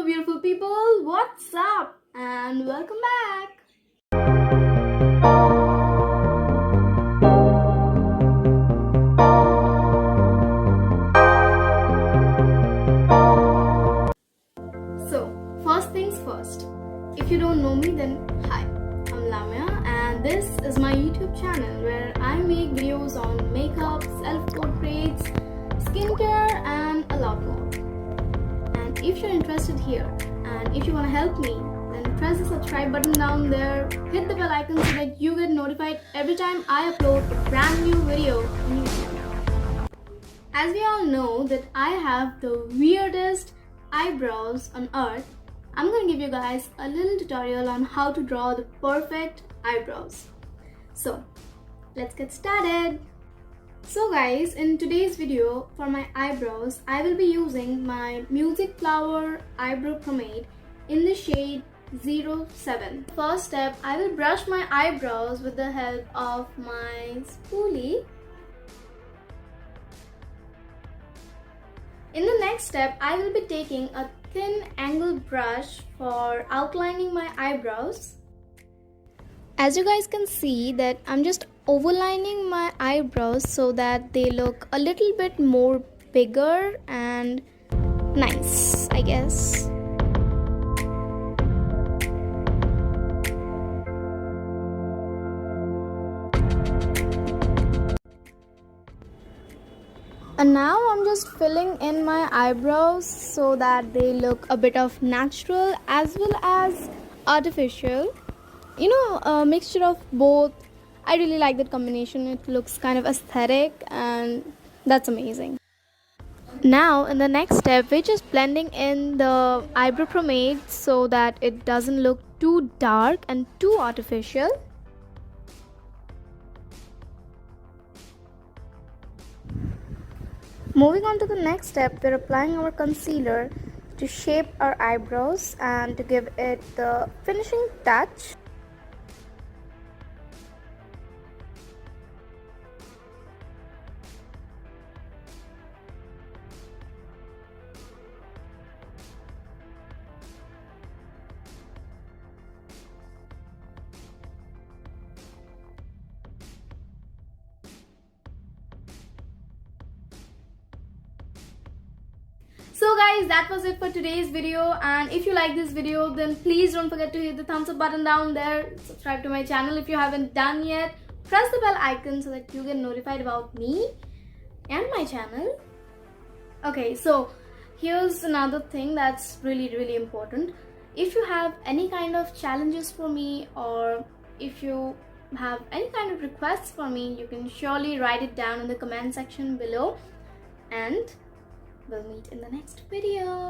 beautiful people, what's up and welcome back. So first things first, if you don't know me then hi, I'm Lamia and this is my YouTube channel where I make videos on makeup, self-portraits, skincare and a lot more. And if you're interested here and if you want to help me, then press the subscribe button down there, hit the bell icon so that you get notified every time I upload a brand new video on YouTube. As we all know that I have the weirdest eyebrows on earth, I'm going to give you guys a little tutorial on how to draw the perfect eyebrows. So let's get started. So guys, in today's video for my eyebrows, I will be using my Music Flower Eyebrow Pomade in the shade 07. First step, I will brush my eyebrows with the help of my spoolie. In the next step, I will be taking a thin angled brush for outlining my eyebrows. As you guys can see that I'm just overlining my eyebrows so that they look a little bit more bigger and nice, I guess. And now I'm just filling in my eyebrows so that they look a bit of natural as well as artificial. You know, a mixture of both. I really like that combination. It looks kind of aesthetic and that's amazing. Now in the next step, we're just blending in the eyebrow pomade so that it doesn't look too dark and too artificial. Moving on to the next step, we're applying our concealer to shape our eyebrows and to give it the finishing touch. So guys, that was it for today's video, and if you like this video then please don't forget to hit the thumbs up button down there, subscribe to my channel if you haven't done yet, press the bell icon so that you get notified about me and my channel. Okay, so here's another thing that's really important. If you have any kind of challenges for me or if you have any kind of requests for me, you can surely write it down in the comment section below and we'll meet in the next video.